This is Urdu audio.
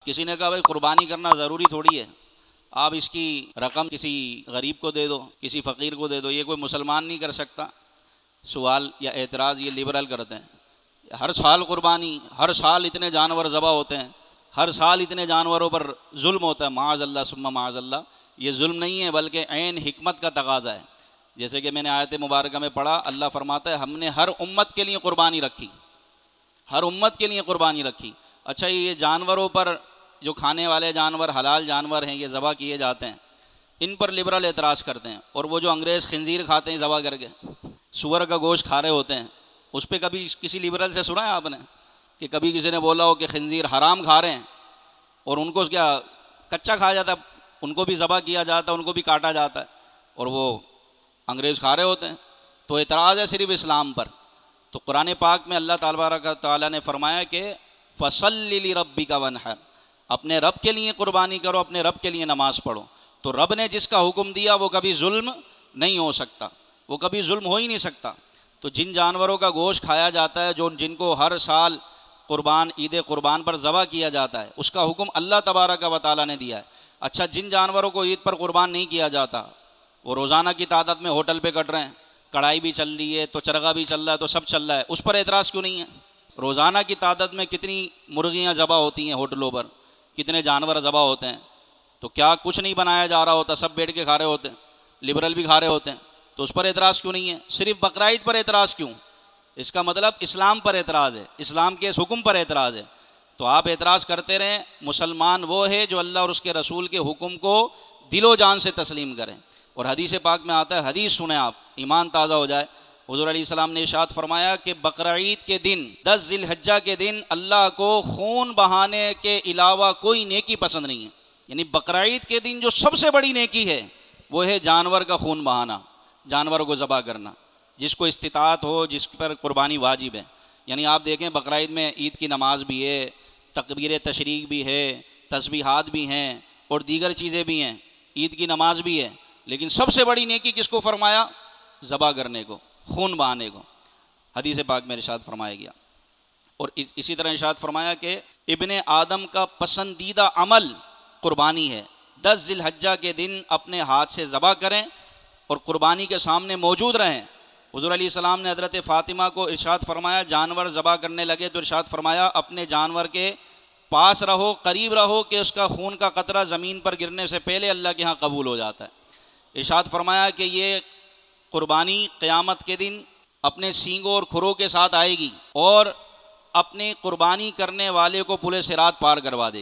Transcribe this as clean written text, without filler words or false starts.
کسی نے کہا بھائی قربانی کرنا ضروری تھوڑی ہے، آپ اس کی رقم کسی غریب کو دے دو، کسی فقیر کو دے دو، یہ کوئی مسلمان نہیں کر سکتا؟ سوال یا اعتراض یہ لبرل کرتے ہیں، ہر سال قربانی، ہر سال اتنے جانور ذبح ہوتے ہیں، ہر سال اتنے جانوروں پر ظلم ہوتا ہے، معاذ اللہ ثم معاذ اللہ۔ یہ ظلم نہیں ہے بلکہ عین حکمت کا تقاضا ہے۔ جیسے کہ میں نے آیت مبارکہ میں پڑھا، اللہ فرماتا ہے ہم نے ہر امت کے لیے قربانی رکھی، ہر امت کے لیے قربانی رکھی۔ اچھا یہ جانوروں پر جو کھانے والے جانور حلال جانور ہیں یہ ذبح کیے جاتے ہیں، ان پر لبرل اعتراض کرتے ہیں، اور وہ جو انگریز خنزیر کھاتے ہیں ذبح کر کے، سور کا گوشت کھا رہے ہوتے ہیں، اس پہ کبھی کسی لبرل سے سنا ہے آپ نے کہ کبھی کسی نے بولا ہو کہ خنزیر حرام کھا رہے ہیں اور ان کو کیا کچا کھایا جاتا ہے، ان کو بھی ذبح کیا جاتا ہے، ان کو بھی کاٹا جاتا ہے، اور وہ انگریز کھا رہے ہوتے ہیں؟ تو اعتراض ہے صرف اسلام پر۔ تو قرآن پاک میں اللہ تعالیٰ نے فرمایا کہ فَصَلِّ لِرَبِّكَ وَانْحَرْ، اپنے رب کے لیے قربانی کرو، اپنے رب کے لیے نماز پڑھو۔ تو رب نے جس کا حکم دیا وہ کبھی ظلم نہیں ہو سکتا، وہ کبھی ظلم ہو ہی نہیں سکتا۔ تو جن جانوروں کا گوشت کھایا جاتا ہے، جن کو ہر سال عید قربان پر ذبح کیا جاتا ہے، اس کا حکم اللہ تبارک و تعالیٰ نے دیا ہے۔ اچھا جن جانوروں کو عید پر قربان نہیں کیا جاتا، وہ روزانہ کی تعداد میں ہوٹل پہ کٹ رہے ہیں، کڑھائی بھی چل رہی ہے تو چرغا بھی چل رہا ہے تو سب چل رہا ہے، اس پر اعتراض کیوں نہیں ہے؟ روزانہ کی تعداد میں کتنی مرغیاں ذبح ہوتی ہیں ہوٹلوں پر، کتنے جانور ذبح ہوتے ہیں، تو کیا کچھ نہیں بنایا جا رہا ہوتا، سب بیٹھ کے کھا رہے ہوتے ہیں، لبرل بھی کھا رہے ہوتے ہیں، تو اس پر اعتراض کیوں نہیں ہے؟ صرف بقرعید پر اعتراض کیوں؟ اس کا مطلب اسلام پر اعتراض ہے، اسلام کے اس حکم پر اعتراض ہے۔ تو آپ اعتراض کرتے رہیں، مسلمان وہ ہے جو اللہ اور اس کے رسول کے حکم کو دل و جان سے تسلیم کریں۔ اور حدیث پاک میں آتا ہے، حدیث سنیں آپ، ایمان تازہ ہو جائے۔ حضور علیہ السلام نے ارشاد فرمایا کہ بقرعید کے دن، 10 ذی الحجہ کے دن اللہ کو خون بہانے کے علاوہ کوئی نیکی پسند نہیں ہے۔ یعنی بقرعید کے دن جو سب سے بڑی نیکی ہے وہ ہے جانور کا خون بہانا، جانور کو ذبح کرنا، جس کو استطاعت ہو، جس پر قربانی واجب ہے۔ یعنی آپ دیکھیں بقرعید میں عید کی نماز بھی ہے، تکبیر تشریق بھی ہے، تسبیحات بھی ہیں اور دیگر چیزیں بھی ہیں، عید کی نماز بھی ہے، لیکن سب سے بڑی نیکی کس کو فرمایا؟ ذبح کرنے کو، خون بہانے کو، حدیث پاک میں ارشاد فرمایا گیا۔ اور اسی طرح ارشاد فرمایا کہ ابن آدم کا پسندیدہ عمل قربانی ہے، 10 ذی الحجہ کے دن اپنے ہاتھ سے ذبح کریں اور قربانی کے سامنے موجود رہیں۔ حضور علیہ السلام نے حضرت فاطمہ کو ارشاد فرمایا، جانور ذبح کرنے لگے تو ارشاد فرمایا اپنے جانور کے پاس رہو، قریب رہو کہ اس کا خون کا قطرہ زمین پر گرنے سے پہلے اللہ کے ہاں قبول ہو جاتا ہے۔ ارشاد فرمایا کہ یہ قربانی قیامت کے دن اپنے سینگوں اور کھروں کے ساتھ آئے گی اور اپنے قربانی کرنے والے کو پل صراط پار کروا دے گی۔